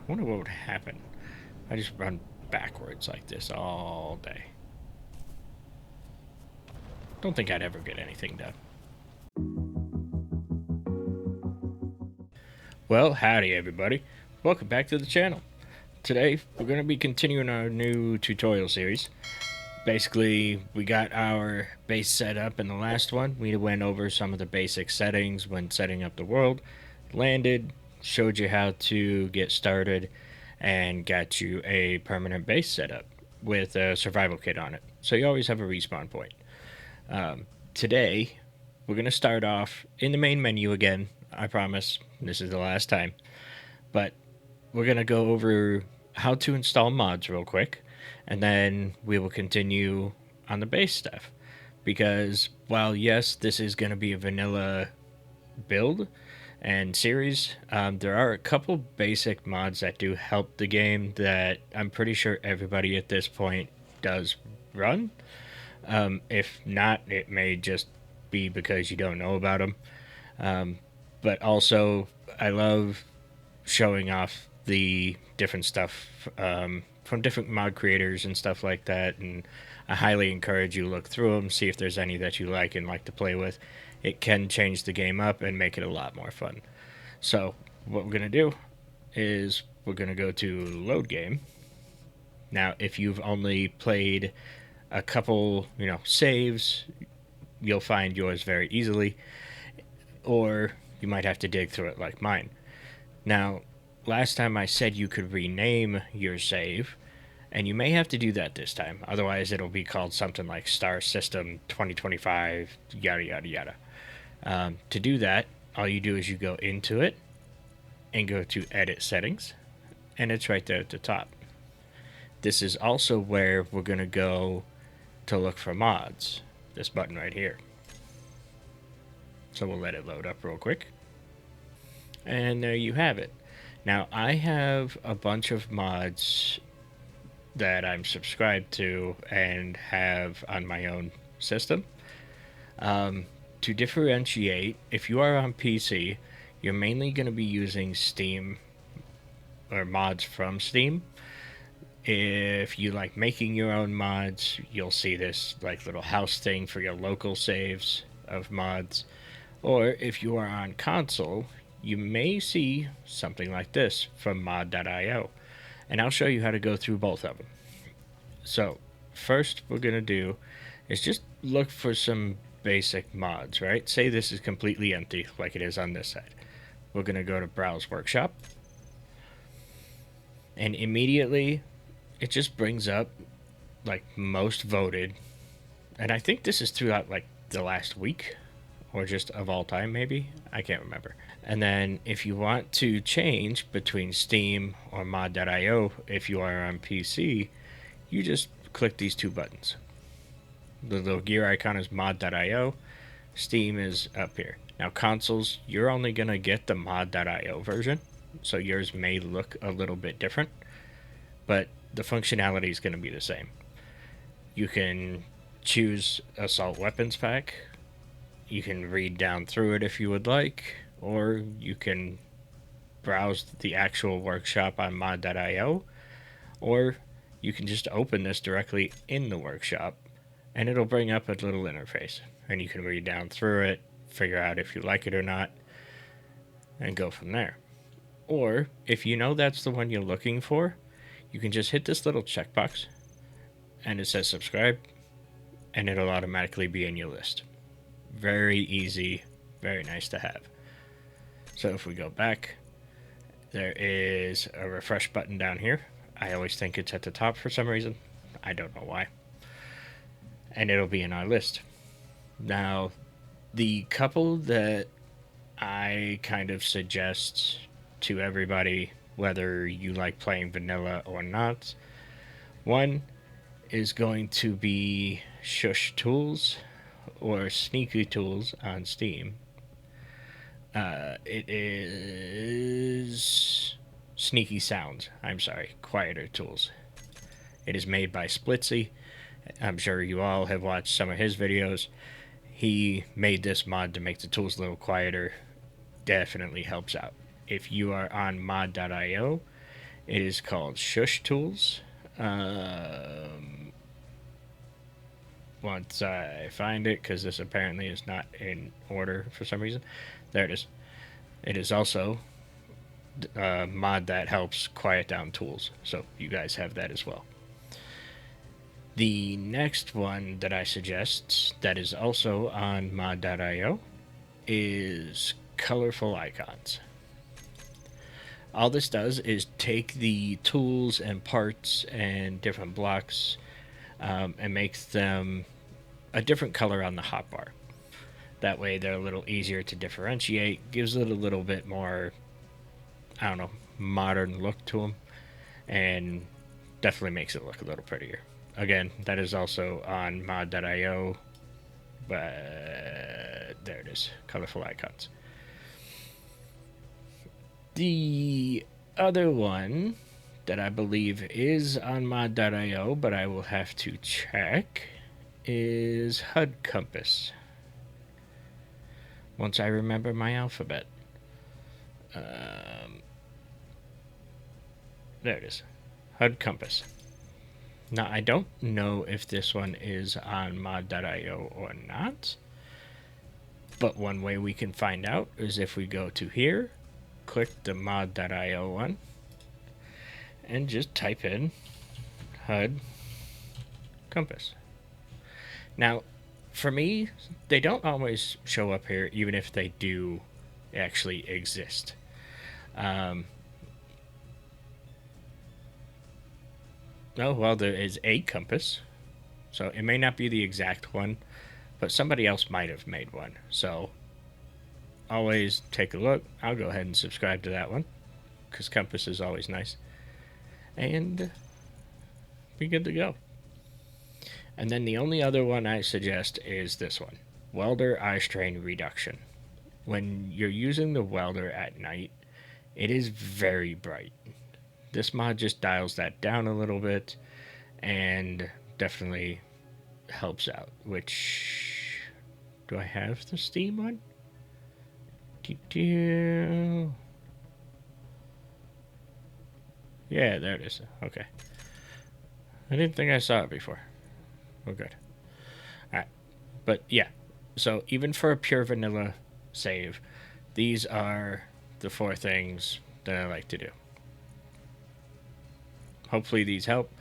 wonder what would happen. I just run backwards like this all day. Don't think I'd ever get anything done. Well, howdy everybody. Welcome back to the channel. Today, we're going to be continuing our new tutorial series. Basically, we got our base set up in the last one. We went over some of the basic settings when setting up the world, landed, showed you how to get started, and got you a permanent base set up with a survival kit on it. So you always have a respawn point. Today, we're going to start off in the main menu again. I promise this is the last time. But we're going to go over how to install mods real quick, and then we will continue on the base stuff. Because while, yes, this is going to be a vanilla build and series, there are a couple basic mods that do help the game that I'm pretty sure everybody at this point does run. If not, it may just be because you don't know about them. But also, I love showing off the different stuff from different mod creators and stuff like that. And I highly encourage you to look through them, see if there's any that you like and like to play with. It can change the game up and make it a lot more fun. So what we're going to do is we're going to go to load game. Now, if you've only played a couple, saves, you'll find yours very easily, or you might have to dig through it like mine. Now, last time I said you could rename your save, and you may have to do that this time. Otherwise, it'll be called something like Star System 2025, yada, yada, yada. To do that, all you do is you go into it and go to Edit Settings, and it's right there at the top. This is also where we're going to go to look for mods. This button right here. So we'll let it load up real quick. And there you have it. Now, I have a bunch of mods that I'm subscribed to and have on my own system. To differentiate, if you are on PC, you're mainly going to be using Steam or mods from Steam. If you like making your own mods, you'll see this like little house thing for your local saves of mods. Or if you are on console, you may see something like this from mod.io. And I'll show you how to go through both of them. So, first we're going to do is just look for some basic mods, right? Say this is completely empty, like it is on this side. We're going to go to Browse Workshop. And immediately, it just brings up, like, most voted. And I think this is throughout, like, the last week. Or just of all time, maybe? I can't remember. And then if you want to change between Steam or mod.io, if you are on PC, you just click these two buttons. The little gear icon is mod.io. Steam is up here. Now, consoles, you're only going to get the mod.io version, so yours may look a little bit different, but the functionality is going to be the same. You can choose Assault Weapons Pack. You can read down through it if you would like, or you can browse the actual workshop on mod.io, or you can just open this directly in the workshop, and it'll bring up a little interface, and you can read down through it, figure out if you like it or not, and go from there. Or, if you know that's the one you're looking for, you can just hit this little checkbox, and it says subscribe, and it'll automatically be in your list. Very easy, very nice to have. So if we go back, there is a refresh button down here. I always think it's at the top for some reason. I don't know why. And it'll be in our list. Now, the couple that I kind of suggest to everybody, whether you like playing vanilla or not, one is going to be Shush Tools or Sneaky Tools on Steam. It is Sneaky Sounds. I'm sorry, Quieter Tools. It is made by Splitsy. I'm sure you all have watched some of his videos. He made this mod to make the tools a little quieter. Definitely helps out. If you are on mod.io It is called Shush Tools. Once I find it, because this apparently is not in order for some reason. There it is. It is also a mod that helps quiet down tools, so you guys have that as well. The next one that I suggest that is also on mod.io is colorful icons. All this does is take the tools and parts and different blocks and makes them a different color on the hotbar. That way they're a little easier to differentiate, gives it a little bit more, I don't know, modern look to them, and definitely makes it look a little prettier. Again, that is also on mod.io, but there it is, colorful icons. The other one that I believe is on mod.io, but I will have to check, is HUD Compass. Once I remember my alphabet. There it is. HUD Compass. Now, I don't know if this one is on mod.io or not, but one way we can find out is if we go to here, click the mod.io one, and just type in HUD Compass. Now, for me, they don't always show up here, even if they do actually exist. Oh, well, there is a compass, so it may not be the exact one, but somebody else might have made one. So always take a look. I'll go ahead and subscribe to that one, because compass is always nice. And be good to go. And then the only other one I suggest is this one, Welder Eye Strain Reduction. When you're using the welder at night, it is very bright. This mod just dials that down a little bit and definitely helps out. Which, do I have the Steam one? Yeah, there it is. Okay. I didn't think I saw it before. We're good. Alright. But yeah, so even for a pure vanilla save, these are the 4 things that I like to do. Hopefully these help.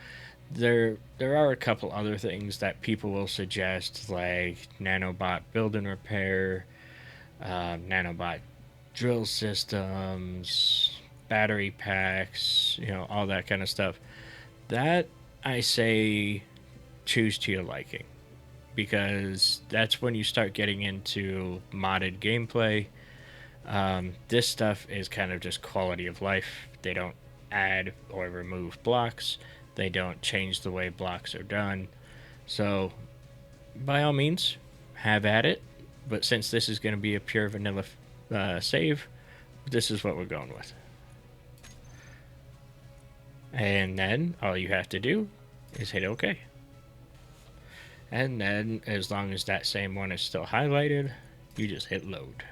There are a couple other things that people will suggest, like nanobot build and repair, nanobot drill systems, battery packs, all that kind of stuff. That, I say, choose to your liking, because that's when you start getting into modded gameplay. This stuff is kind of just quality of life. They don't add or remove blocks. They don't change the way blocks are done. So, by all means, have at it. But since this is going to be a pure vanilla save, this is what we're going with. And then all you have to do is hit OK. And then, as long as that same one is still highlighted, you just hit load.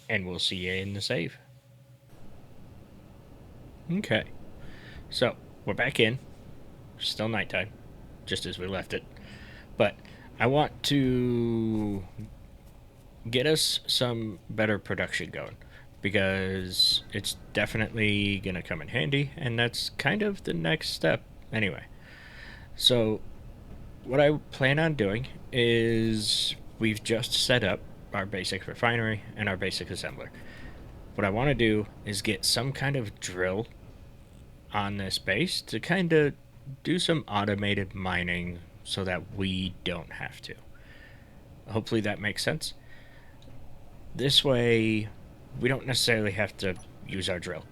And we'll see you in the save. Okay. So, we're back in. Still nighttime, just as we left it. But I want to get us some better production going, because it's definitely going to come in handy, and that's kind of the next step anyway. So, what I plan on doing is we've just set up our basic refinery and our basic assembler. What I want to do is get some kind of drill on this base to kind of do some automated mining so that we don't have to. Hopefully that makes sense. This way, we don't necessarily have to use our drill.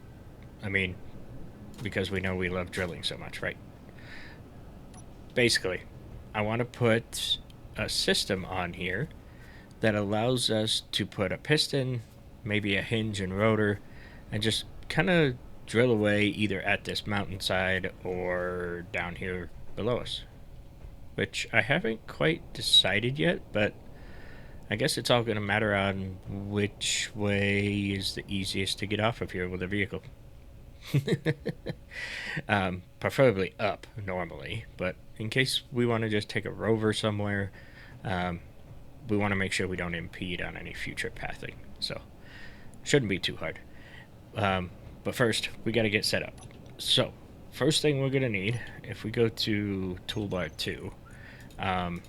I mean, because we know we love drilling so much, right? Basically, I want to put a system on here that allows us to put a piston, maybe a hinge and rotor, and just kind of drill away either at this mountainside or down here below us. Which I haven't quite decided yet, but I guess it's all going to matter on which way is the easiest to get off of here with a vehicle. Preferably up normally, but in case we want to just take a rover somewhere, um, we want to make sure we don't impede on any future pathing. So, shouldn't be too hard. Um, but first, we got to get set up. So, first thing we're going to need, if we go to toolbar 2, um,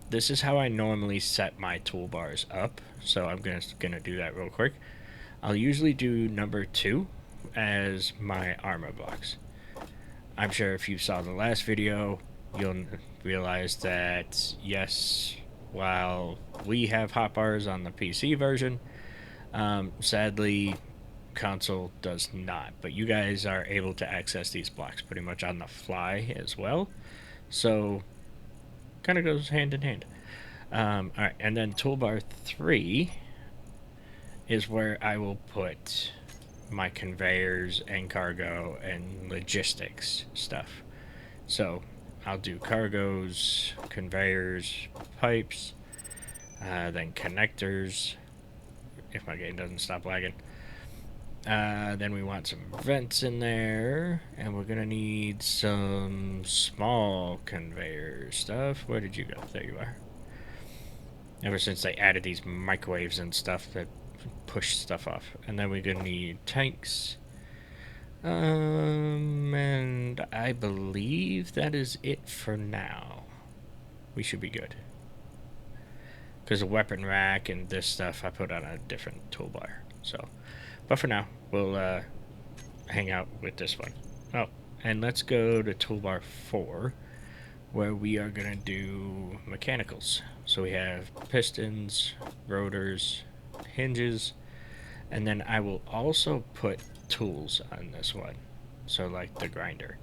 this is how I normally set my toolbars up. So, I'm gonna do that real quick. I'll usually do number 2 as my armor blocks. I'm sure if you saw the last video, you'll realize that yes, while we have hotbars on the PC version, sadly, console does not. But you guys are able to access these blocks pretty much on the fly as well. So, kind of goes hand in hand. Alright, and then toolbar 3 is where I will put my conveyors and cargo and logistics stuff. So I'll do cargoes, conveyors, pipes, then connectors, if my game doesn't stop lagging. Then we want some vents in there, and we're gonna need some small conveyor stuff. Where did you go? There you are. Ever since they added these microwaves and stuff that push stuff off. And then we're gonna need tanks. And I believe that is it for now. We should be good. Because a weapon rack and this stuff I put on a different toolbar. So, but for now, we'll hang out with this one. Oh, and let's go to toolbar 4, where we are gonna do mechanicals. So we have pistons, rotors, hinges, and then I will also put tools on this one, so like the grinder,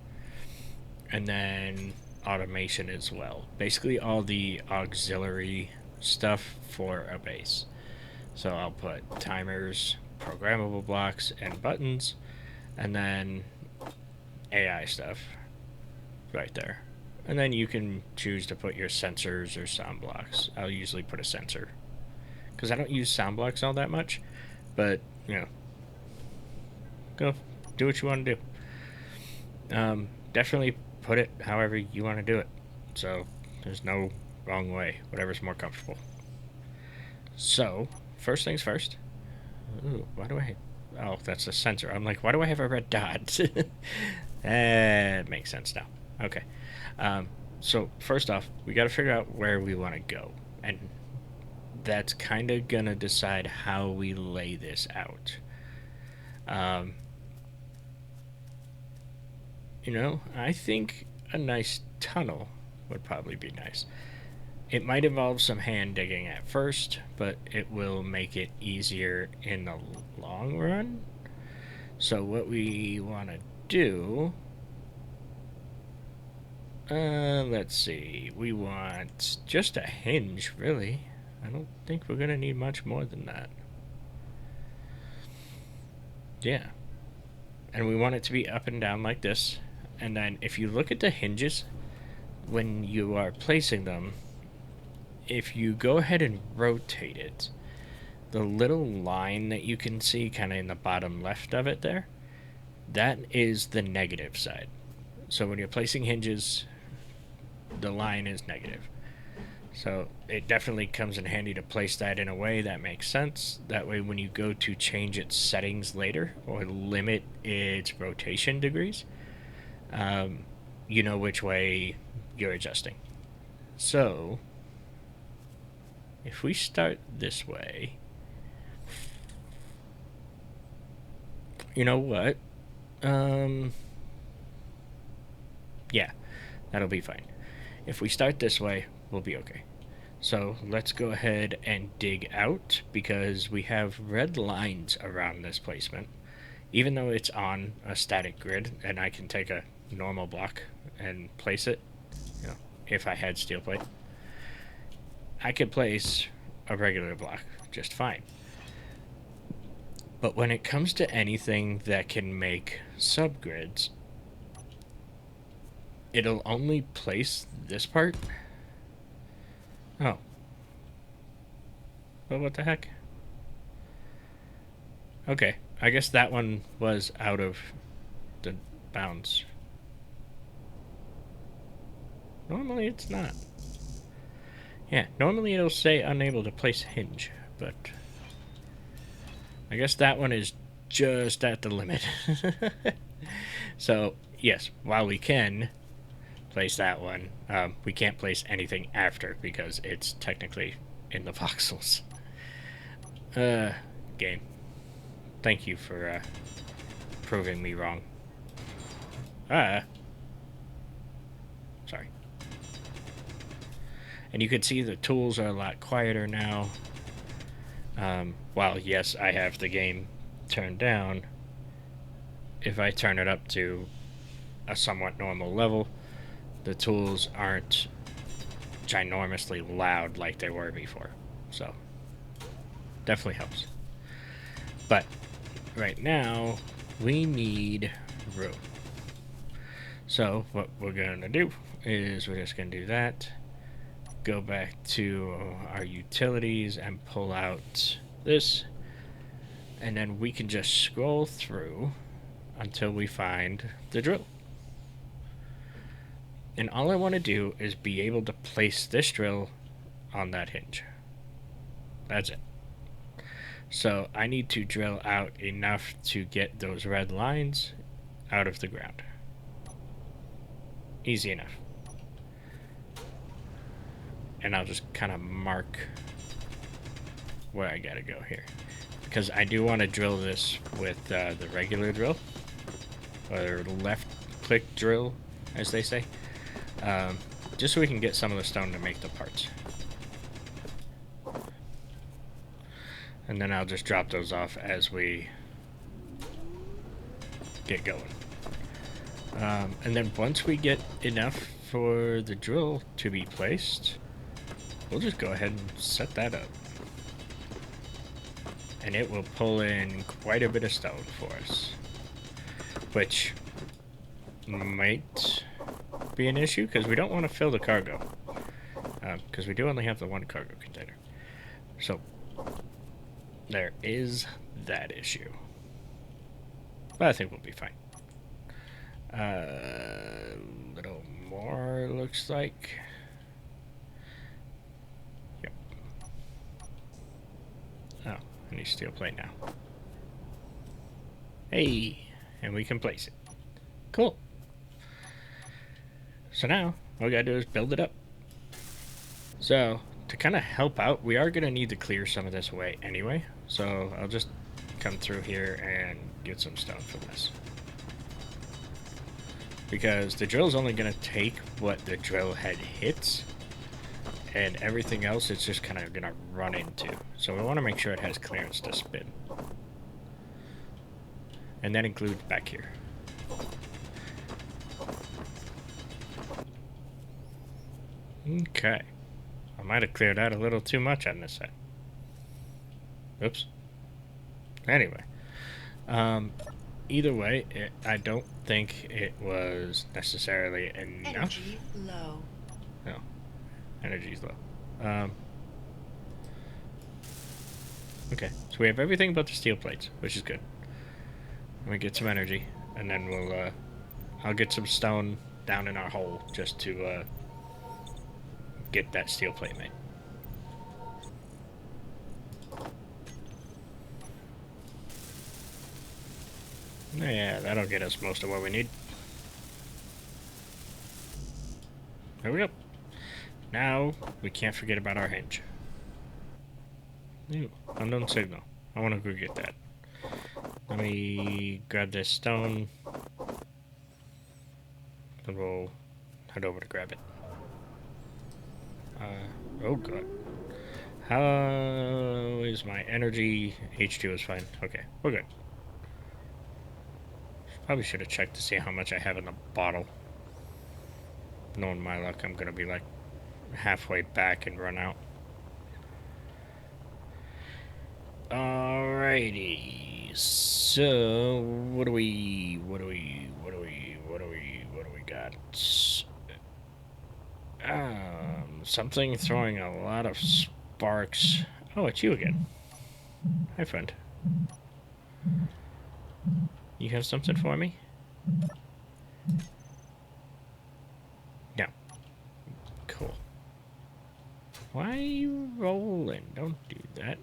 and then automation as well, basically all the auxiliary stuff for a base. So I'll put timers, programmable blocks, and buttons, and then AI stuff right there. And then you can choose to put your sensors or sound blocks. I'll usually put a sensor because I don't use sound blocks all that much, but you know, go do what you want to do. Definitely put it however you want to do it. So there's no wrong way, whatever's more comfortable. So first things first. Ooh, why do I? Oh, that's a sensor. I'm like, why do I have a red dot? That makes sense now. Okay. So first off, we got to figure out where we want to go, and that's kind of gonna decide how we lay this out. I think a nice tunnel would probably be nice. It might involve some hand digging at first, but it will make it easier in the long run. So what we want to do, let's see, we want just a hinge, really. I don't think we're gonna need much more than that. Yeah. And we want it to be up and down like this. And then if you look at the hinges, when you are placing them, if you go ahead and rotate it, the little line that you can see kind of in the bottom left of it there, that is the negative side. So when you're placing hinges, the line is negative. So it definitely comes in handy to place that in a way that makes sense. That way when you go to change its settings later or limit its rotation degrees, you know which way you're adjusting. So if we start this way, you know what? Yeah, that'll be fine. If we start this way, we'll be okay. So let's go ahead and dig out, because we have red lines around this placement. Even though it's on a static grid and I can take a normal block and place it, if I had steel plate, I could place a regular block just fine. But when it comes to anything that can make subgrids, it'll only place this part. Oh. Well, what the heck? Okay, I guess that one was out of the bounds. Normally it's not. Yeah, normally it'll say unable to place hinge, but I guess that one is just at the limit. So, yes, while we can place that one, we can't place anything after because it's technically in the voxels. Game. Thank you for proving me wrong. Sorry. And you can see the tools are a lot quieter now. While, yes, I have the game turned down, if I turn it up to a somewhat normal level, the tools aren't ginormously loud like they were before. So, definitely helps. But, right now, we need room. So, what we're going to do is we're just going to do that. Go back to our utilities and pull out this. And then we can just scroll through until we find the drill. And all I want to do is be able to place this drill on that hinge. That's it. So I need to drill out enough to get those red lines out of the ground. Easy enough. And I'll just kind of mark where I gotta go here. Because I do want to drill this with the regular drill. Or left click drill, as they say. Just so we can get some of the stone to make the parts. And then I'll just drop those off as we get going. And then once we get enough for the drill to be placed, we'll just go ahead and set that up. And it will pull in quite a bit of stone for us. Which might be an issue, because we don't want to fill the cargo. Because we do only have the one cargo container. So, there is that issue. But I think we'll be fine. A little more, looks like. Yep. Oh, I need steel plate now. Hey, and we can place it. Cool. So now, all we gotta do is build it up. So, to kind of help out, we are gonna need to clear some of this away anyway. So, I'll just come through here and get some stone from this. Because the drill's only gonna take what the drill head hits, and everything else it's just kind of gonna run into. So we want to make sure it has clearance to spin. And that includes back here. Okay. I might have cleared out a little too much on this side. Oops. Anyway. Either way, I don't think it was necessarily enough. Energy low. No. Energy's low. Okay. So we have everything but the steel plates, which is good. Let me get some energy, and then we'll, I'll get some stone down in our hole just to, get that steel plate made. Yeah, that'll get us most of what we need. There we go. Now, we can't forget about our hinge. Ooh, unknown signal. I want to go get that. Let me grab this stone. Then we'll head over to grab it. Oh god. How is my energy? H2 is fine. Okay, we're good. Probably should have checked to see how much I have in the bottle. Knowing my luck, I'm gonna be like halfway back and run out. Alrighty. So what do we got? Something throwing a lot of sparks. Oh, it's you again. Hi, friend. You have something for me? No. Cool. Why are you rolling? Don't do that.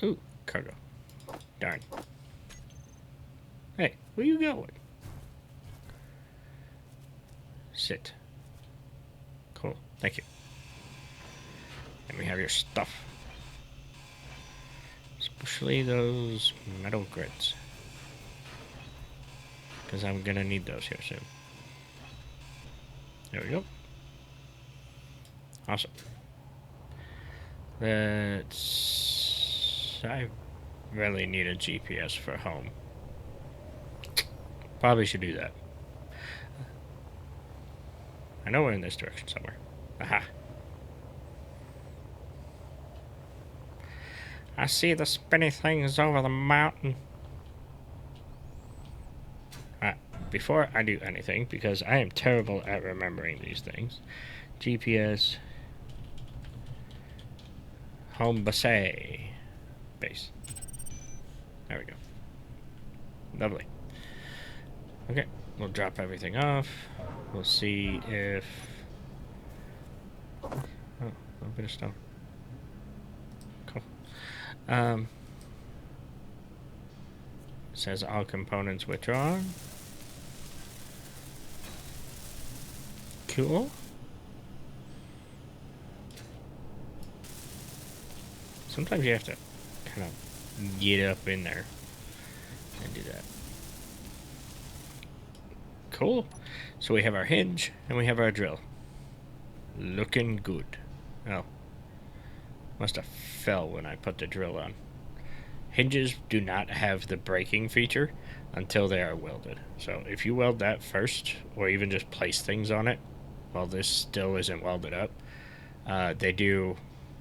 Ooh, cargo. Darn. Hey, where you going? Sit. Cool. Thank you. Let me have your stuff. Especially those metal grids. Because I'm going to need those here soon. There we go. Awesome. I really need a GPS for home. Probably should do that. I know we're in this direction somewhere. Aha. I see the spinny things over the mountain. Before I do anything, because I am terrible at remembering these things, GPS, home base. There we go. Lovely. Okay, we'll drop everything off. We'll see if... Oh, a little bit of stone. Cool. Says all components withdrawn. Cool. Sometimes you have to kind of get up in there and do that. Cool. So we have our hinge and we have our drill. Looking good. Oh. Must have fell when I put the drill on. Hinges do not have the braking feature until they are welded. So if you weld that first, or even just place things on it while this still isn't welded up, they do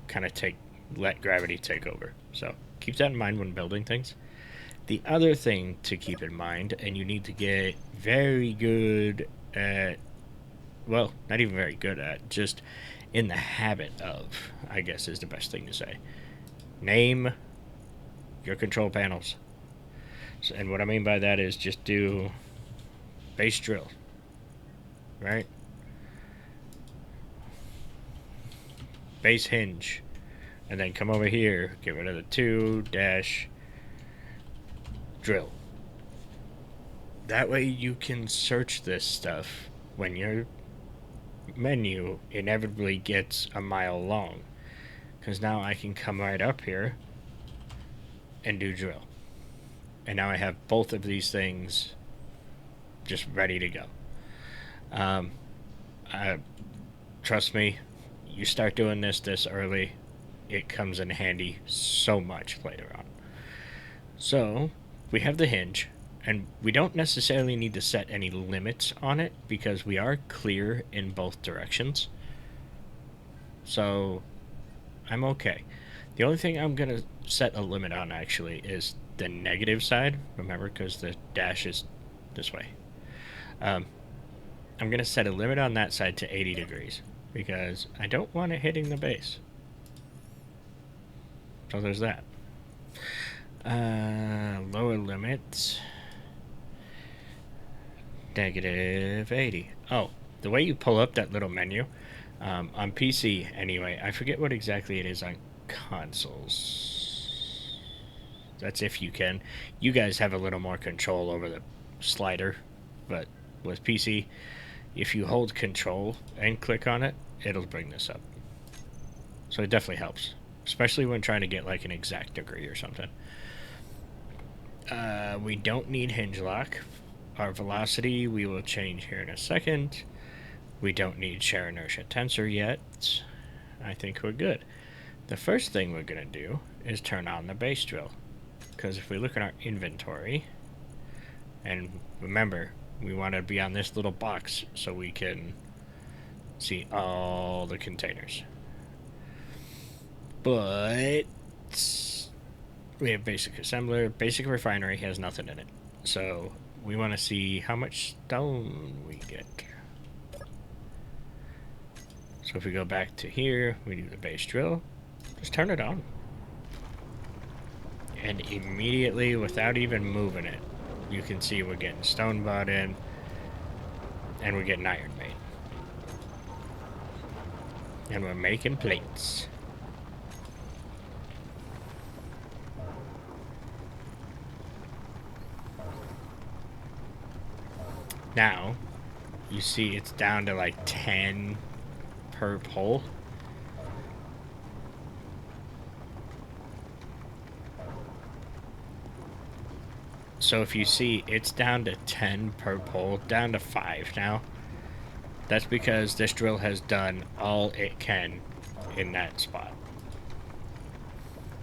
kind of let gravity take over. So keep that in mind when building things. The other thing to keep in mind, and you need to get very good at, well, not even very good at, just in the habit of, I guess is the best thing to say. Name your control panels. So, and what I mean by that is just do base drill, right? Base hinge. And then come over here, get rid of the 2 dash drill. That way you can search this stuff when your menu inevitably gets a mile long. Because now I can come right up here and do drill. And now I have both of these things just ready to go. Trust me, you start doing this early, it comes in handy so much later on. So we have the hinge, and we don't necessarily need to set any limits on it because we are clear in both directions. So I'm okay. The only thing I'm going to set a limit on actually is the negative side. Remember, because the dash is this way. I'm going to set a limit on that side to 80 degrees because I don't want it hitting the base. So there's that. Lower limit. Negative 80. Oh, the way you pull up that little menu, on PC anyway, I forget what exactly it is on consoles. That's if you can. You guys have a little more control over the slider, but with PC, if you hold control and click on it, it'll bring this up. So it definitely helps, especially when trying to get like an exact degree or something. We don't need hinge lock. Our velocity we will change here in a second. We don't need share inertia tensor yet. I think we're good. The first thing we're going to do is turn on the base drill. Because if we look at our inventory, and remember, we want to be on this little box so we can see all the containers. But we have basic assembler. Basic refinery has nothing in it. So we want to see how much stone we get. So if we go back to here, we do the base drill. Just turn it on. And immediately, without even moving it, you can see we're getting stone brought in, and we're getting iron made. And we're making plates. Now, you see it's down to like 10 per pole. So if you see, it's down to 10 per pole, down to 5 now. That's because this drill has done all it can in that spot.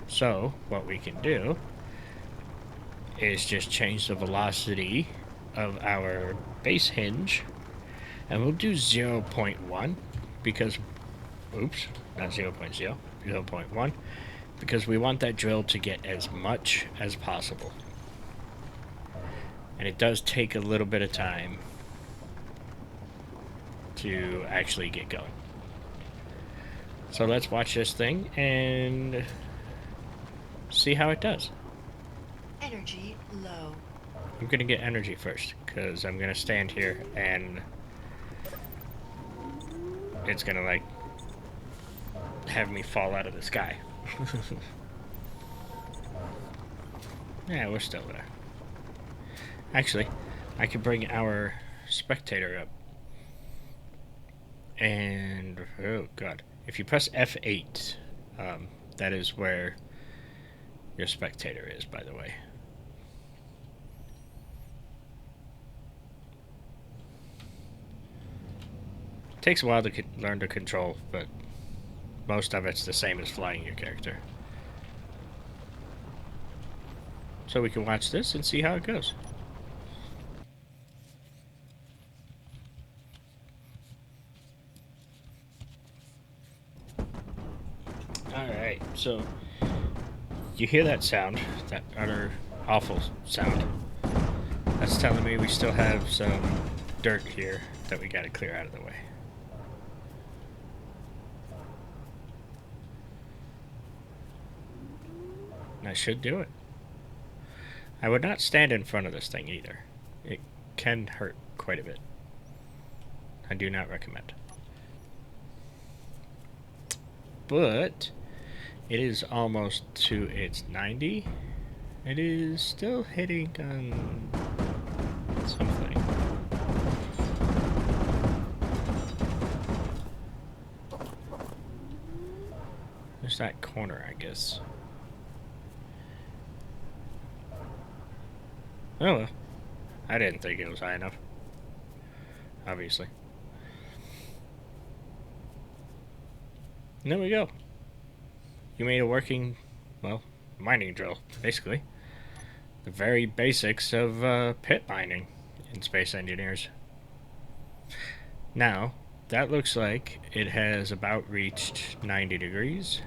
So, what we can do is just change the velocity of our base hinge, and we'll do 0.1 because, oops, not 0.0, 0.1, because we want that drill to get as much as possible. And it does take a little bit of time to actually get going. So let's watch this thing and see how it does. Energy low. I'm gonna get energy first, because I'm gonna stand here and it's gonna like have me fall out of the sky. Yeah, we're still there. Actually, I could bring our spectator up. And, oh god, if you press F8, that is where your spectator is, by the way. It takes a while to learn to control, but most of it's the same as flying your character. So we can watch this and see how it goes. Alright, so you hear that sound, that utter awful sound. That's telling me we still have some dirt here that we gotta clear out of the way. And I should do it. I would not stand in front of this thing either. It can hurt quite a bit. I do not recommend. But it is almost to its 90. It is still hitting on something. There's that corner, I guess. Oh well. I didn't think it was high enough. Obviously. And there we go. You made a working, well, mining drill, basically. The very basics of pit mining in Space Engineers. Now, that looks like it has about reached 90 degrees.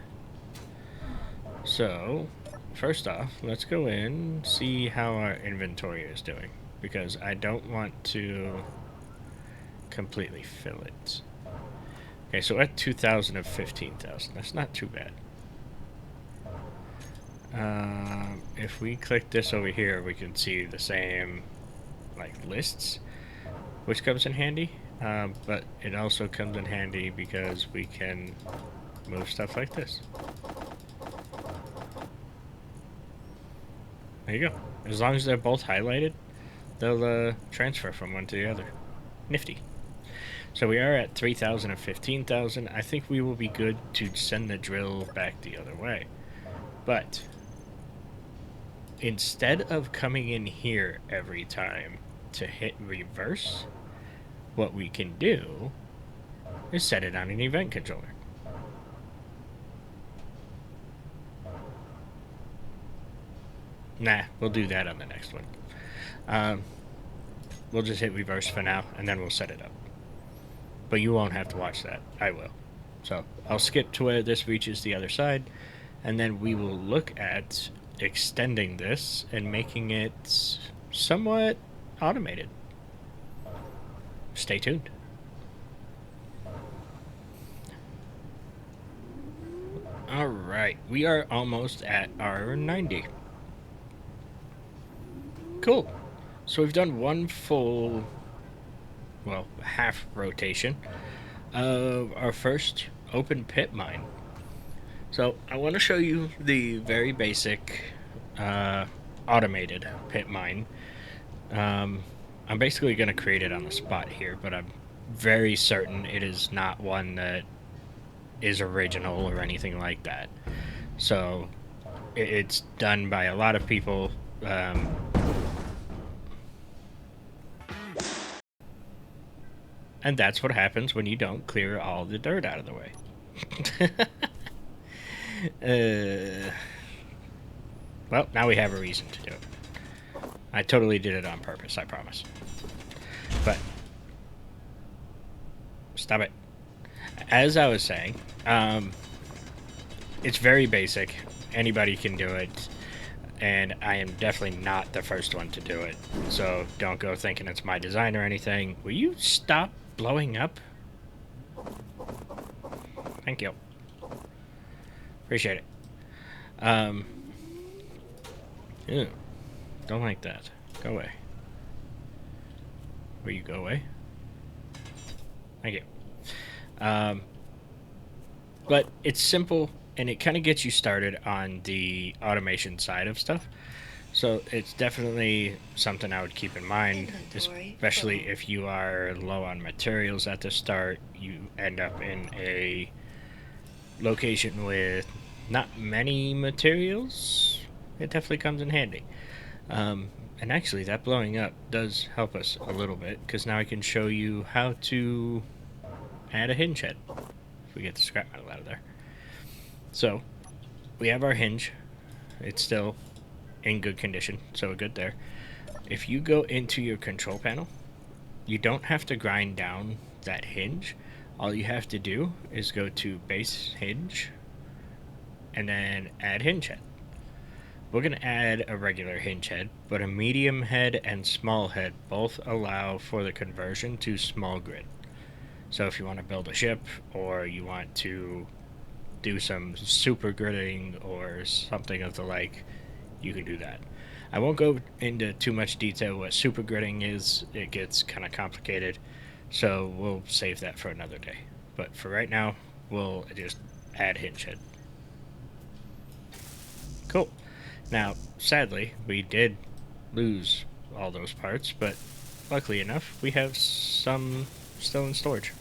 So, first off, let's go in, see how our inventory is doing, because I don't want to completely fill it. Okay, so at 2,000 of 15,000, that's not too bad. If we click this over here, we can see the same, like, lists, which comes in handy, but it also comes in handy because we can move stuff like this. There you go. As long as they're both highlighted, they'll transfer from one to the other. Nifty. So we are at 3,000 of 15,000. I think we will be good to send the drill back the other way. But instead of coming in here every time to hit reverse, what we can do is set it on an event controller. Nah, we'll do that on the next one. We'll just hit reverse for now, and then we'll set it up. But you won't have to watch that. I will. So I'll skip to where this reaches the other side, and then we will look at extending this and making it somewhat automated. Stay tuned. Alright, we are almost at our 90. Cool. So we've done one full, well, half rotation of our first open pit mine. So I want to show you the very basic uh, automated pit mine. I'm basically going to create it on the spot here, but I'm very certain it is not one that is original or anything like that. So it's done by a lot of people. And that's what happens when you don't clear all the dirt out of the way. Well, now we have a reason to do it. I totally did it on purpose, I promise. But, stop it. As I was saying, it's very basic. Anybody can do it. And I am definitely not the first one to do it. So don't go thinking it's my design or anything. Will you stop blowing up? Thank you. Appreciate it. Ew. Don't like that. Go away. Will you go away? Thank you. But it's simple, and it kind of gets you started on the automation side of stuff. So it's definitely something I would keep in mind, especially if you are low on materials at the start. You end up in a location with not many materials. It definitely comes in handy. And actually, that blowing up does help us a little bit, because now I can show you how to add a hinge head. If we get the scrap metal out of there. So, we have our hinge. It's still in good condition, so we're good there. If you go into your control panel, you don't have to grind down that hinge. All you have to do is go to base hinge and then add hinge head. We're going to add a regular hinge head, but a medium head and small head both allow for the conversion to small grid. So if you want to build a ship, or you want to do some super gridding or something of the like, you can do that. I won't go into too much detail what super gridding is. It gets kind of complicated, so we'll save that for another day. But for right now, we'll just add hinge head. Cool. Now, sadly, we did lose all those parts, but luckily enough, we have some still in storage.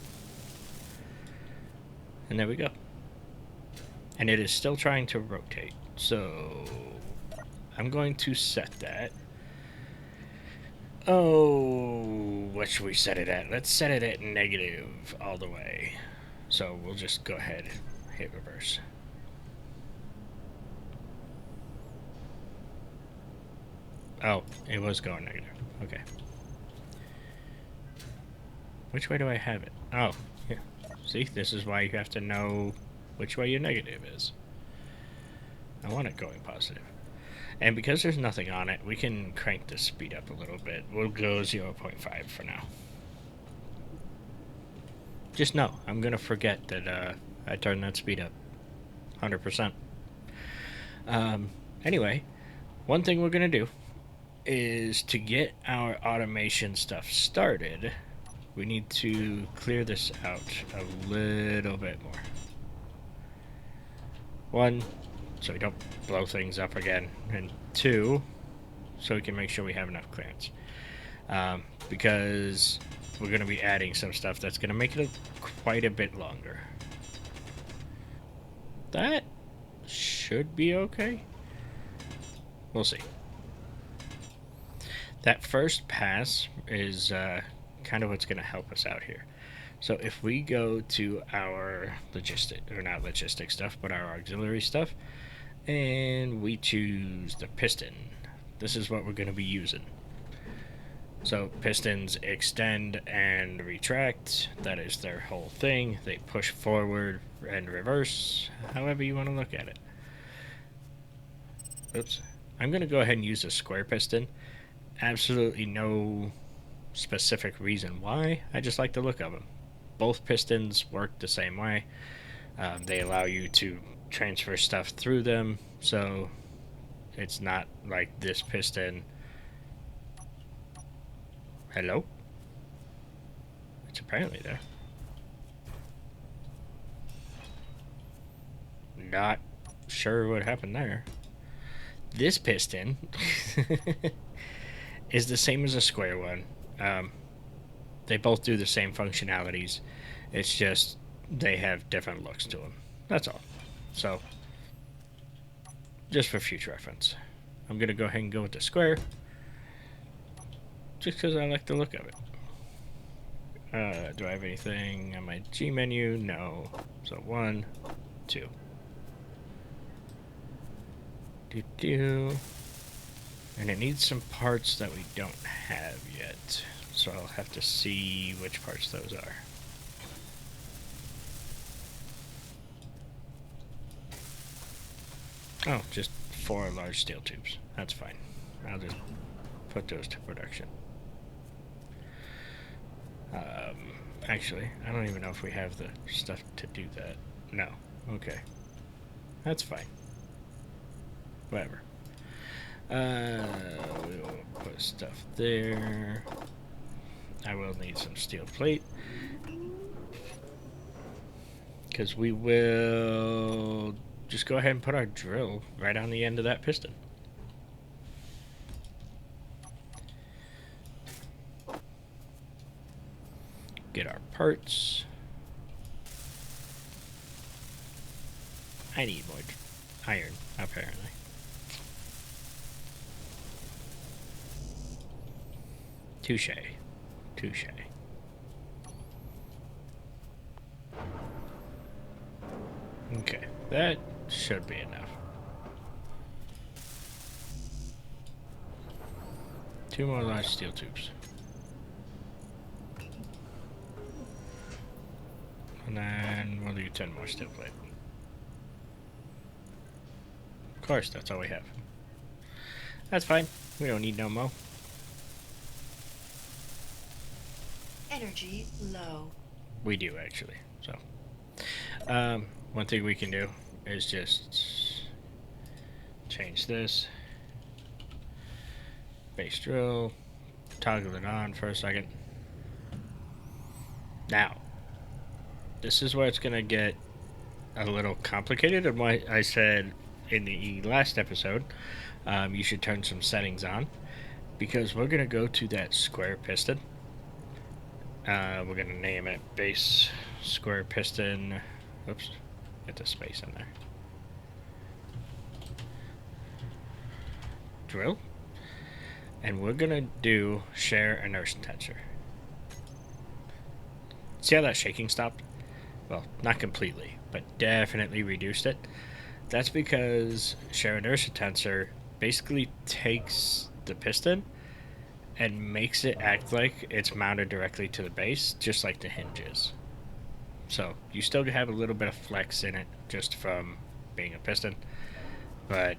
And there we go. And it is still trying to rotate, so I'm going to set that. Oh, what should we set it at? Let's set it at negative all the way. So we'll just go ahead and hit reverse. Oh, it was going negative. Okay. Which way do I have it? Oh, yeah. See, this is why you have to know which way your negative is. I want it going positive. And because there's nothing on it, we can crank the speed up a little bit. We'll go 0.5 for now. Just know, I'm going to forget that I turned that speed up. 100%. Anyway, one thing we're going to do is to get our automation stuff started, we need to clear this out a little bit more. One, so we don't blow things up again, and two, so we can make sure we have enough clearance. Because we're going to be adding some stuff that's going to make it quite a bit longer. That should be okay. We'll see. That first pass is kind of what's going to help us out here. So if we go to our not logistic stuff, but our auxiliary stuff, and we choose the piston, this is what we're going to be using. So pistons extend and retract. That is their whole thing. They push forward and reverse, however you want to look at it. Oops. I'm going to go ahead and use a square piston. Absolutely no specific reason why. I just like the look of them. Both pistons work the same way. They allow you to transfer stuff through them, so it's not like this piston Hello? It's apparently there. Not sure what happened there. This piston is the same as a square one. They both do the same functionalities. It's just they have different looks to them. That's all. So, just for future reference, I'm going to go ahead and go with the square. Just because I like the look of it. Do I have anything on my G menu? No. So 1, 2. And it needs some parts that we don't have yet. So I'll have to see which parts those are. Oh, just 4 large steel tubes. That's fine. I'll just put those to production. Actually, I don't even know if we have the stuff to do that. No. Okay. That's fine. Whatever. We will put stuff there. I will need some steel plate. Because we will just go ahead and put our drill right on the end of that piston. Get our parts. I need more iron, apparently. Touche. Touche. Okay, that should be enough. 2 more large steel tubes. And then we'll do 10 more steel plate. Of course, that's all we have. That's fine. We don't need no more. Energy low. We do, actually. So, one thing we can do is just change this. Base drill. Toggle it on for a second. Now, this is where it's going to get a little complicated, and what I said in the last episode, you should turn some settings on, because we're going to go to that square piston. We're going to name it base square piston. Oops, get the space in there. Drill. And we're going to do share inertia tensor. See how that shaking stopped? Well, not completely, but definitely reduced it. That's because share inertia tensor basically takes the piston and makes it act like it's mounted directly to the base, just like the hinges. So you still have a little bit of flex in it just from being a piston, but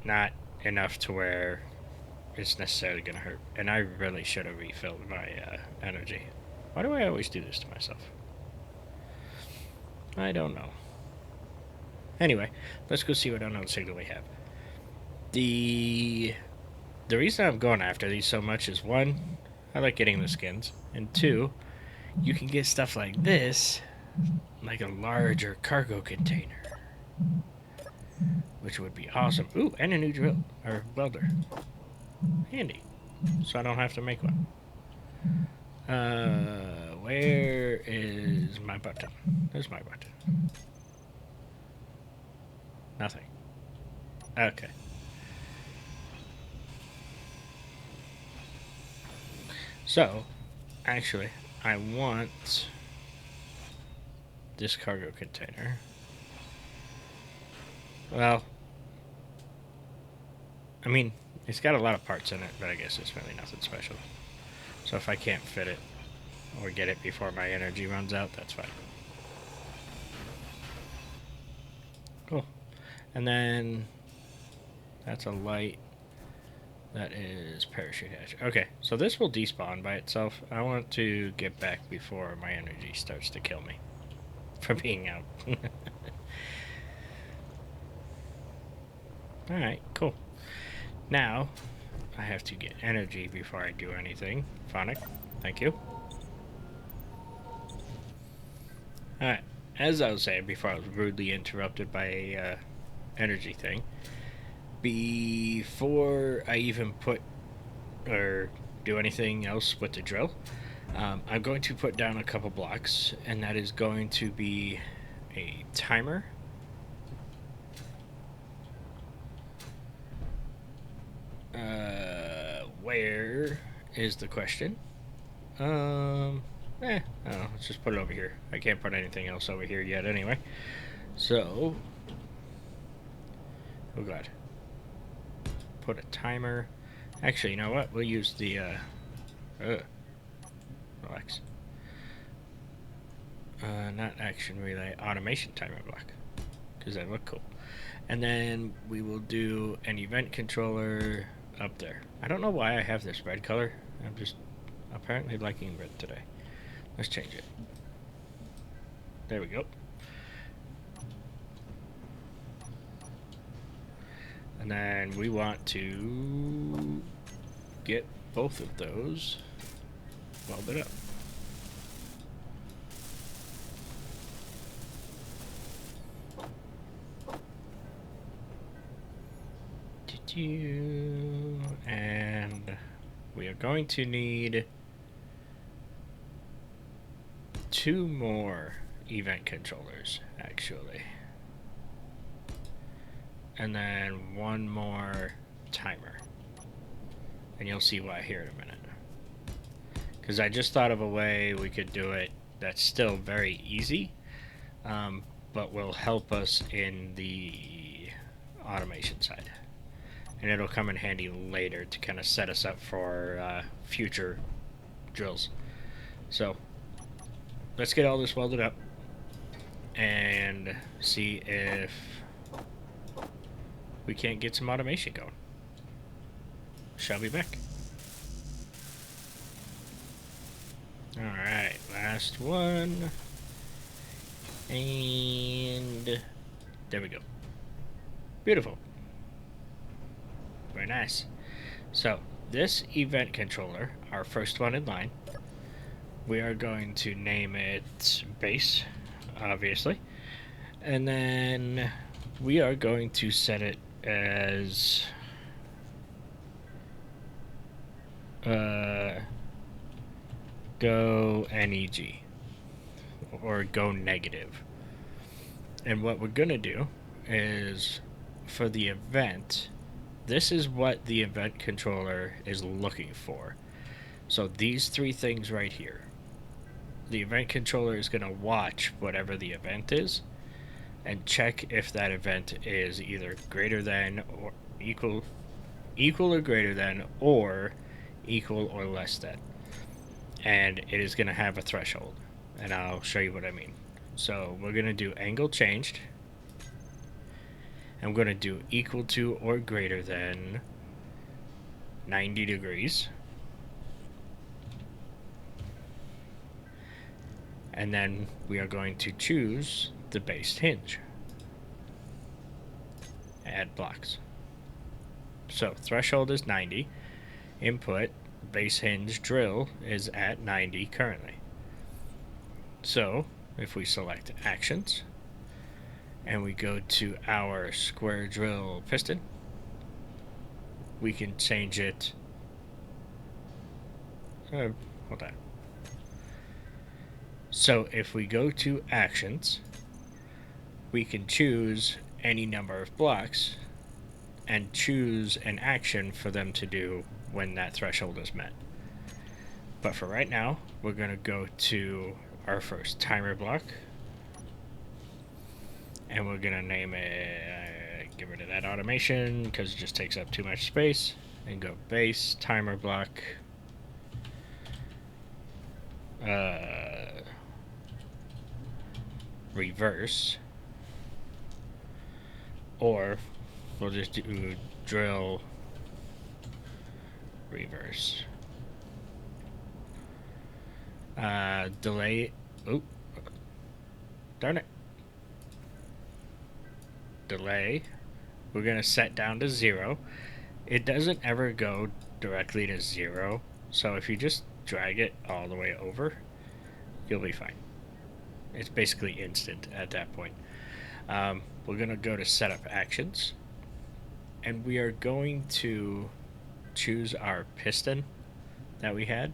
not enough to where it's necessarily going to hurt. And I really should have refilled my energy. Why do I always do this to myself? I don't know. Anyway, let's go see what unknown signal we have. The reason I'm going after these so much is, 1, I like getting the skins, and 2, you can get stuff like this, like a larger cargo container, which would be awesome. Ooh, and a new drill, or welder. Handy. So I don't have to make one. Where is my button? There's my button. Nothing. Okay. So, actually, I want this cargo container. Well, I mean, it's got a lot of parts in it, but I guess it's really nothing special. So if I can't fit it or get it before my energy runs out, that's fine. Cool. And then that's a light. That is parachute hatch. Okay, so this will despawn by itself. I want to get back before my energy starts to kill me for being out. Alright, cool. Now, I have to get energy before I do anything. Phonic, thank you. Alright, as I was saying before I was rudely interrupted by a energy thing, before I even put or do anything else with the drill, I'm going to put down a couple blocks, and that is going to be a timer. Where is the question? I don't know, let's just put it over here. I can't put anything else over here yet anyway. So, oh god. Put a timer. Actually, you know what? We'll use the, relax. Not action relay, automation timer block. Because they look cool. And then we will do an event controller up there. I don't know why I have this red color. I'm just apparently liking red today. Let's change it. There we go. And then we want to get both of those welded up. And we are going to need 2 more event controllers, actually. And then 1 more timer. And you'll see why here in a minute. Because I just thought of a way we could do it that's still very easy, but will help us in the automation side. And it'll come in handy later to kind of set us up for future drills. So, let's get all this welded up and see if we can't get some automation going. Shall be back. Alright, last one. And there we go. Beautiful. Very nice. So, this event controller, our first one in line, we are going to name it base, obviously. And then we are going to set it as go NEG or go negative. And what we're gonna do is for the event, this is what the event controller is looking for. So these 3 things right here. The event controller is gonna watch whatever the event is and check if that event is either greater than or equal or greater than, or equal or less than. And it is going to have a threshold. And I'll show you what I mean. So we're going to do angle changed. I'm going to do equal to or greater than 90 degrees. And then we are going to choose the base hinge. Add blocks. So threshold is 90. Input base hinge drill is at 90 currently. So if we select actions and we go to our square drill piston, we can change it. Hold on. So if we go to actions, we can choose any number of blocks and choose an action for them to do when that threshold is met. But for right now, we're going to go to our first timer block, and we're going to name it, get rid of that automation because it just takes up too much space, and go base timer block reverse, or we'll just do drill reverse. Delay. Oh, darn it. Delay. We're gonna set down to 0. It doesn't ever go directly to 0. So if you just drag it all the way over, you'll be fine. It's basically instant at that point. We're going to go to Setup Actions, and we are going to choose our piston that we had.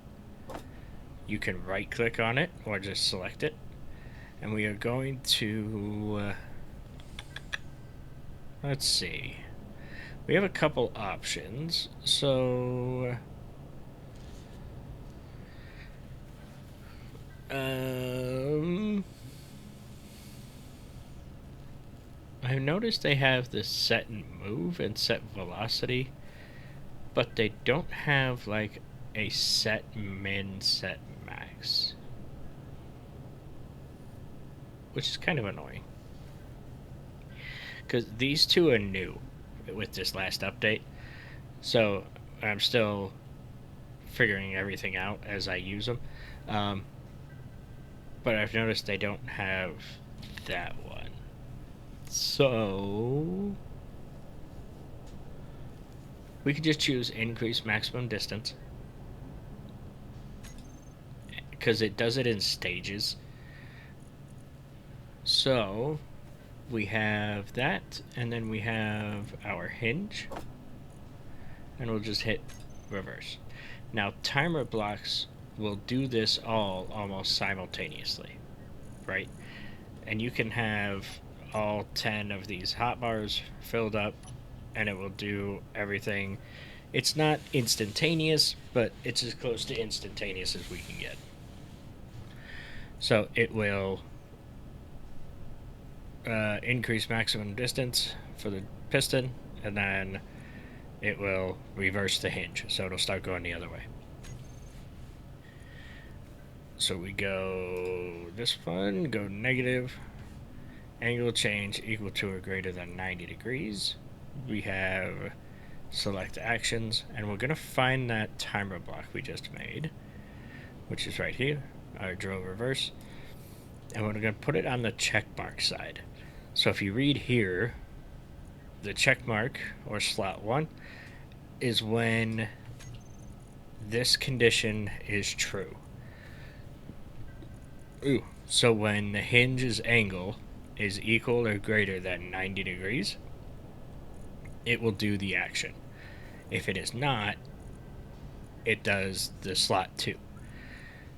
You can right click on it or just select it, and we are going to let's see, we have a couple options. So I've noticed they have the set and move and set velocity, but they don't have like a set min, set max, which is kind of annoying. Because these two are new with this last update, so I'm still figuring everything out as I use them. But I've noticed they don't have that one. So we can just choose increase maximum distance, because it does it in stages. So we have that, and then we have our hinge, and we'll just hit reverse. Now timer blocks will do this all almost simultaneously, right? And you can have all 10 of these hotbars filled up, and it will do everything. It's not instantaneous, but it's as close to instantaneous as we can get. So it will increase maximum distance for the piston, and then it will reverse the hinge, so it'll start going the other way. So we go this one, go negative, angle change equal to or greater than 90 degrees. We have select actions, and we're going to find that timer block we just made, which is right here, our drill reverse, and we're going to put it on the check mark side. So if you read here, the check mark, or slot 1, is when this condition is true. So when the hinge's angle is equal or greater than 90 degrees, it will do the action. If it is not, it does the slot 2.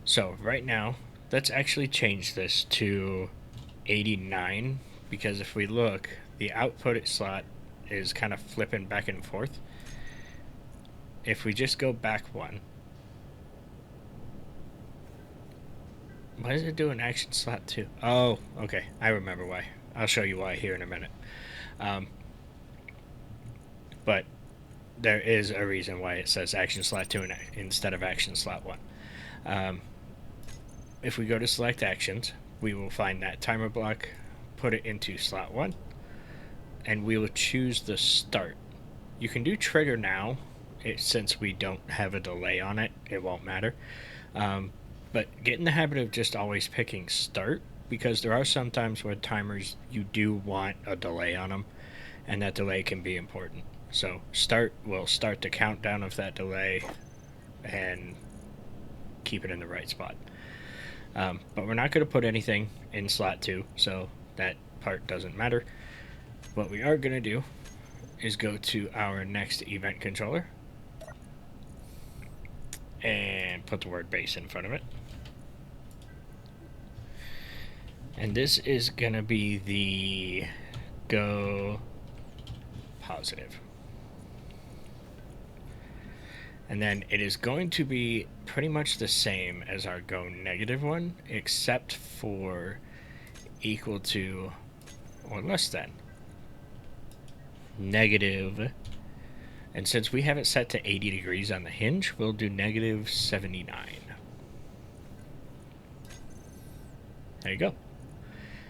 So right now, let's actually change this to 89, because if we look, the output slot is kind of flipping back and forth. If we just go back one, why does it do an action slot 2? Oh, okay, I remember why. I'll show you why here in a minute. But there is a reason why it says action slot 2 instead of action slot 1. If we go to select actions, we will find that timer block, put it into slot 1, and we will choose the start. You can do trigger now. Since we don't have a delay on it, it won't matter. But get in the habit of just always picking start, because there are some times where timers, you do want a delay on them, and that delay can be important. So start will start the countdown of that delay and keep it in the right spot. But we're not going to put anything in slot 2, so that part doesn't matter. What we are going to do is go to our next event controller and put the word base in front of it. And this is going to be the go positive. And then it is going to be pretty much the same as our go negative one, except for equal to or less than negative. And since we have it set to 80 degrees on the hinge, we'll do negative 79. There you go.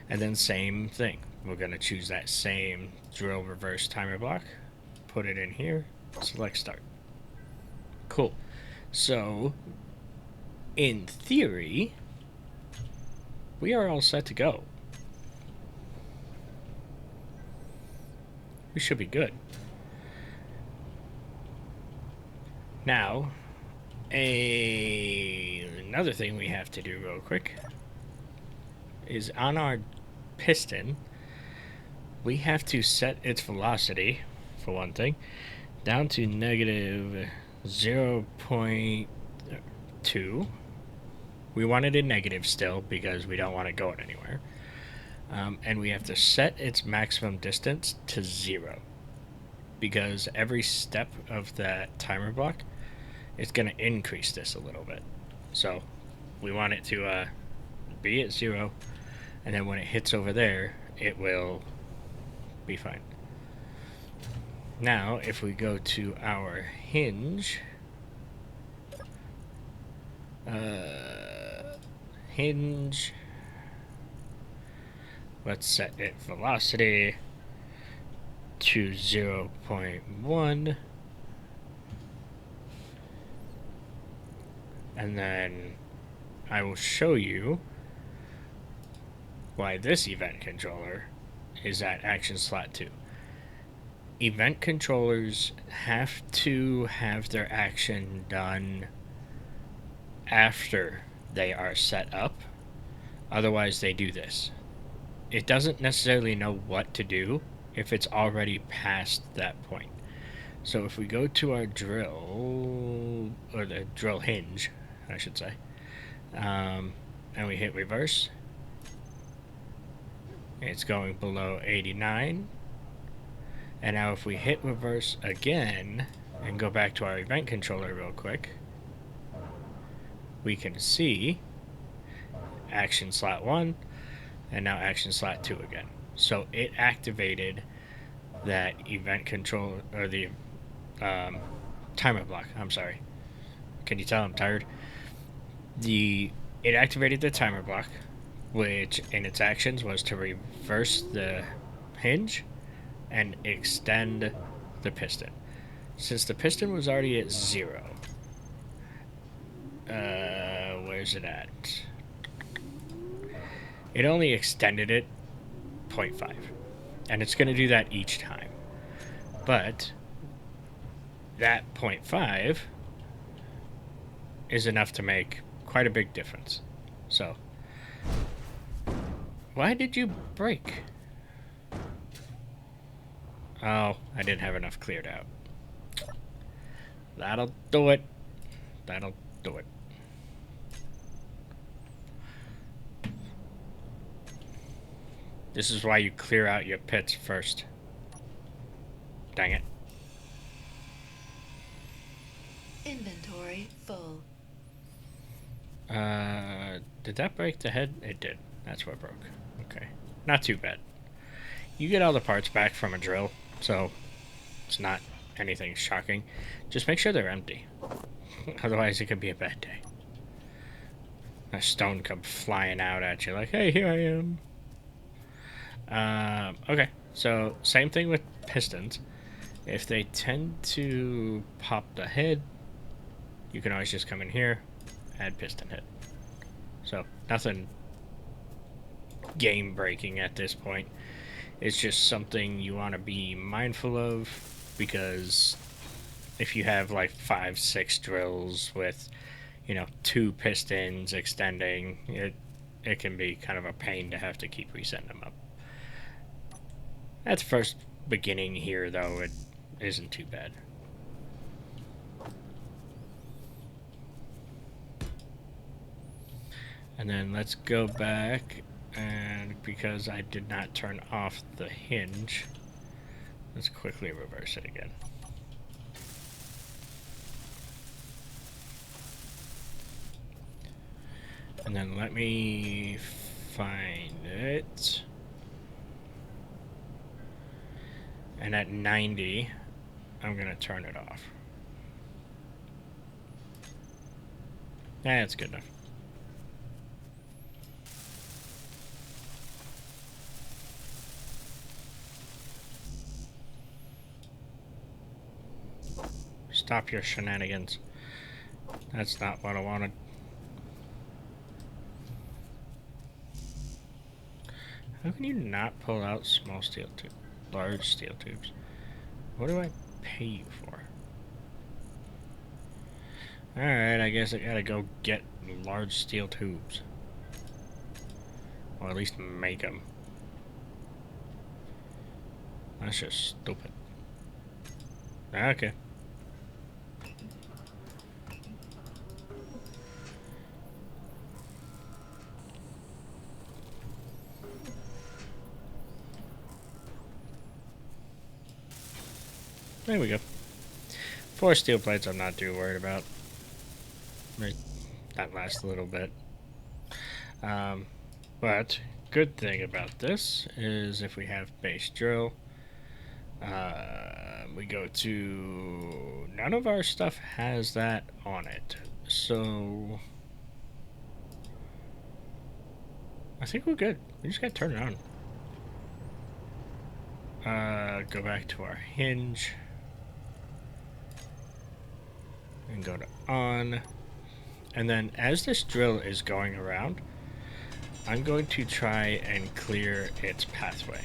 And then same thing. We're going to choose that same drill reverse timer block, put it in here, select start. Cool. So, in theory, we are all set to go. We should be good. Now, another thing we have to do real quick is on our piston, we have to set its velocity, for one thing, down to negative 0.2. We want it in negative still because we don't want it going anywhere. And we have to set its maximum distance to 0 because every step of that timer block is going to increase this a little bit. So we want it to be at 0, and then when it hits over there, it will be fine. Now, if we go to our hinge, let's set its velocity to 0.1, and then I will show you why this event controller is at action slot 2. Event controllers have to have their action done after they are set up, otherwise they do this. It doesn't necessarily know what to do if it's already past that point. So if we go to our drill, or the drill hinge, I should say, and we hit reverse, it's going below 89. And now if we hit reverse again and go back to our event controller real quick, we can see action slot 1 and now action slot 2 again. So it activated that event control, or the timer block. I'm sorry. Can you tell I'm tired? It activated the timer block, which in its actions was to reverse the hinge and extend the piston. Since the piston was already at 0, where's it at? It only extended it 0.5, and it's going to do that each time. But that 0.5 is enough to make quite a big difference. So, why did you break? Oh, I didn't have enough cleared out. That'll do it. That'll do it. This is why you clear out your pits first. Dang it. Inventory full. Did that break the head? It did. That's what broke. Okay. Not too bad. You get all the parts back from a drill, so it's not anything shocking. Just make sure they're empty. Otherwise, it could be a bad day. A stone comes flying out at you like, hey, here I am. Okay, so same thing with pistons. If they tend to pop the head, you can always just come in here, add piston head. So nothing game breaking at this point. It's just something you want to be mindful of, because if you have like 5-6 drills with, 2 pistons extending, it can be kind of a pain to have to keep resetting them up. At first beginning here, though, it isn't too bad. And then let's go back, and because I did not turn off the hinge, let's quickly reverse it again. And then let me find it. And at 90, I'm going to turn it off. That's good enough. Stop your shenanigans. That's not what I wanted. How can you not pull out small steel tubes? Large steel tubes. What do I pay you for? Alright, I guess I gotta go get large steel tubes. Or at least make them. That's just stupid. Okay. There we go. 4 steel plates I'm not too worried about. That lasts a little bit. But good thing about this is if we have base drill, we go to... None of our stuff has that on it. So... I think we're good. We just gotta turn it on. Go back to our hinge. And go to on. And then as this drill is going around, I'm going to try and clear its pathway.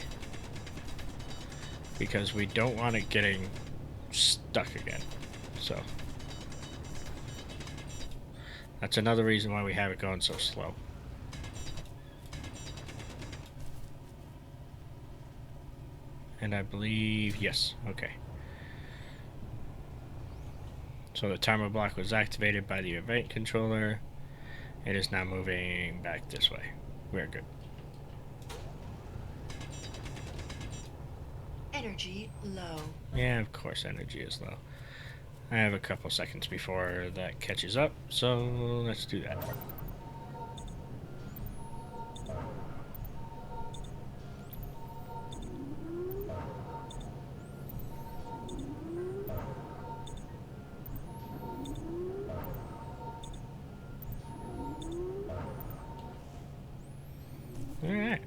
Because we don't want it getting stuck again. So that's another reason why we have it going so slow. And I believe, yes, okay. So the timer block was activated by the event controller. It is now moving back this way. We're good. Energy low. Yeah, of course energy is low. I have a couple seconds before that catches up, so let's do that. Alright.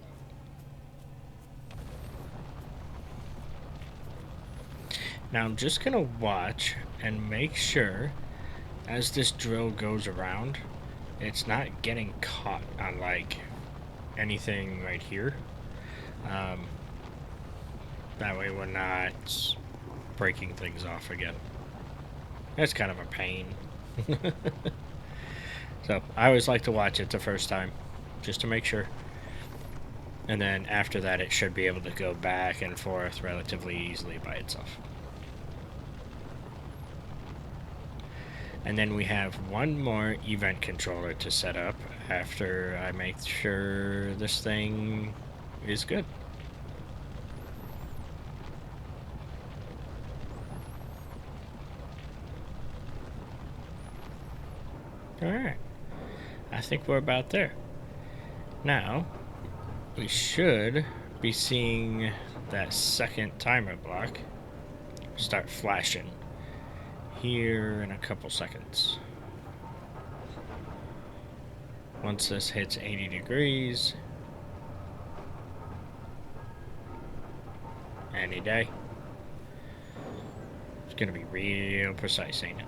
Now I'm just gonna watch and make sure as this drill goes around, it's not getting caught on like anything right here. That way we're not breaking things off again. That's kind of a pain. So I always like to watch it the first time, just to make sure. And then after that it should be able to go back and forth relatively easily by itself. And then we have one more event controller to set up after I make sure this thing is good. Alright. I think we're about there. Now, we should be seeing that second timer block start flashing here in a couple seconds. Once this hits 80 degrees, any day, it's gonna be real precise, ain't it?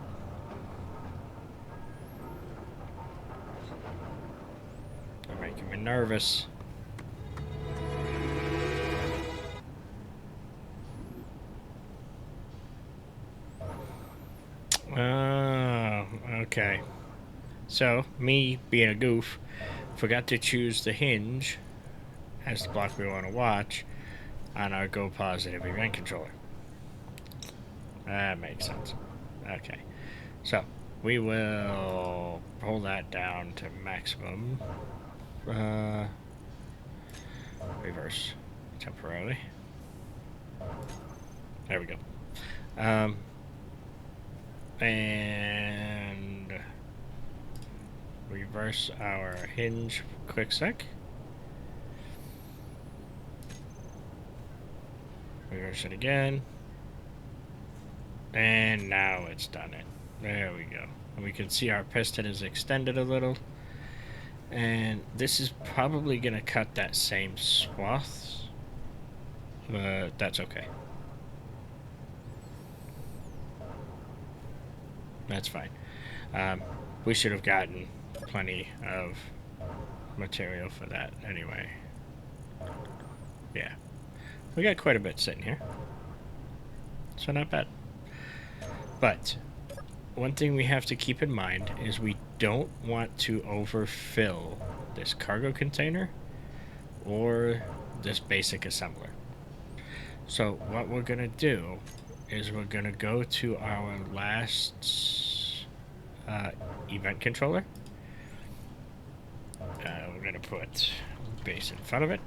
They're making me nervous. Oh, okay. So, me being a goof, forgot to choose the hinge as the block we want to watch on our go positive event controller. That makes sense. Okay. So, we will pull that down to maximum. Reverse temporarily. There we go. And reverse our hinge quick sec. Reverse it again. And now it's done it. There we go. And we can see our piston is extended a little. And this is probably going to cut that same swath. But that's okay. That's fine. We should have gotten plenty of material for that anyway. Yeah. We got quite a bit sitting here. So not bad. But one thing we have to keep in mind is we don't want to overfill this cargo container or this basic assembler. So what we're gonna do is we're gonna go to our last event controller. We're gonna put base in front of it,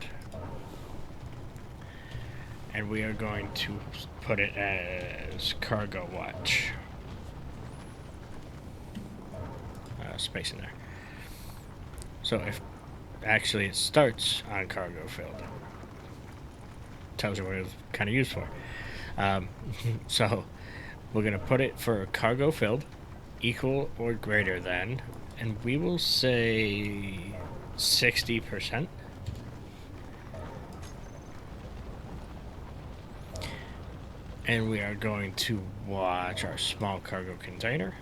and we are going to put it as cargo watch. Space in there. So if actually it starts on cargo filled, tells you what it's kind of used for. So we're gonna put it for cargo filled, equal or greater than, and we will say 60%. And we are going to watch our small cargo container.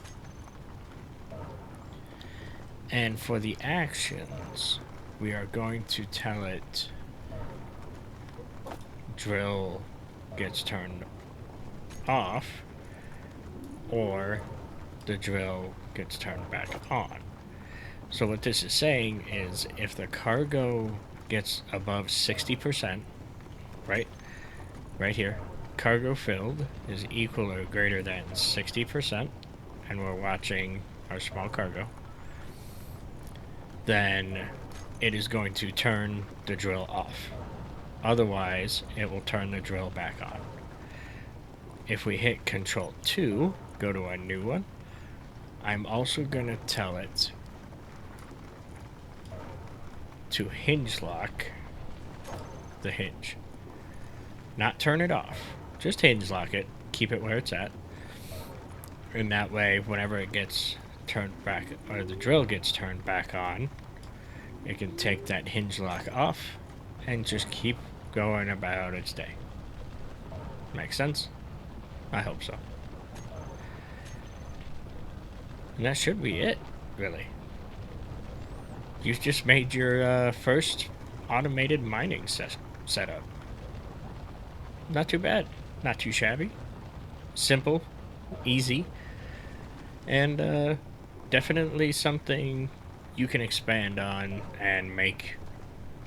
And for the actions, we are going to tell it drill gets turned off, or the drill gets turned back on. So what this is saying is if the cargo gets above 60%, right here, cargo filled is equal or greater than 60%, and we're watching our small cargo, then it is going to turn the drill off. Otherwise, it will turn the drill back on. If we hit Control 2, go to a new one, I'm also going to tell it to hinge lock the hinge. Not turn it off, just hinge lock it, keep it where it's at. And that way, whenever it gets turned back, or the drill gets turned back on, it can take that hinge lock off and just keep going about its day. Make sense? I hope so. And that should be it, really. You've just made your first automated mining setup. Not too bad. Not too shabby. Simple. Easy. And definitely something you can expand on and make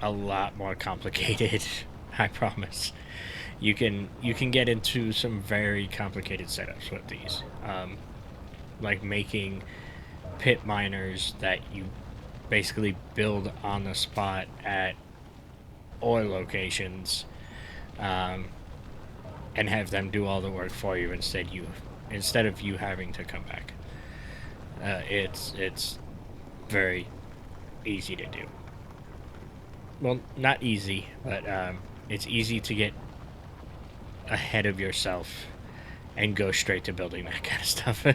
a lot more complicated. I promise. You can get into some very complicated setups with these, like making pit miners that you basically build on the spot at ore locations, and have them do all the work for you instead of you having to come back. It's very easy to do. Well, not easy, but it's easy to get ahead of yourself and go straight to building that kind of stuff.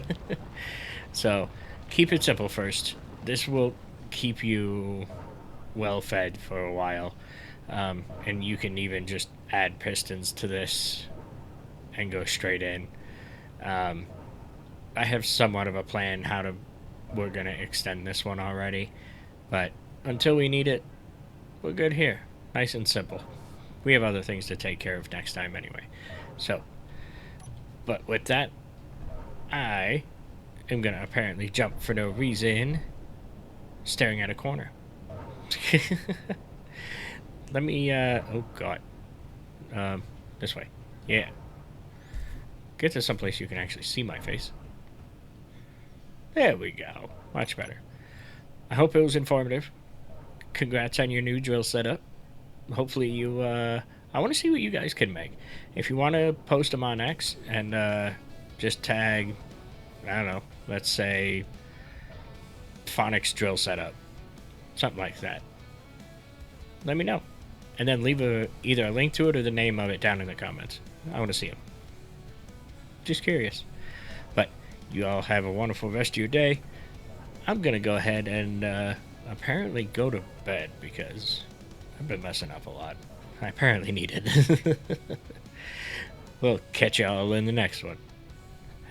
So keep it simple first. This will keep you well fed for a while, and you can even just add pistons to this and go straight in. I have somewhat of a plan we're gonna extend this one already, but until we need it, we're good here. Nice and simple. We have other things to take care of next time anyway. So, but with that, I am gonna apparently jump for no reason, staring at a corner. Let me, oh god. This way. Yeah. Get to someplace you can actually see my face. There we go. Much better. I hope it was informative. Congrats on your new drill setup. Hopefully you, I want to see what you guys can make. If you want to post them on X and just tag, I don't know, let's say Phonics drill setup. Something like that. Let me know. And then leave either a link to it or the name of it down in the comments. I want to see them. Just curious. But you all have a wonderful rest of your day. I'm going to go ahead and apparently go to bed because I've been messing up a lot. I apparently need it. We'll catch y'all in the next one.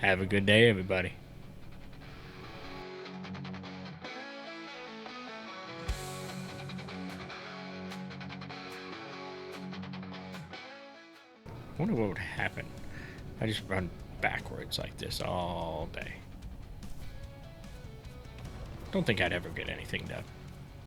Have a good day, everybody. I wonder what would happen if I just run backwards like this all day. Don't think I'd ever get anything done.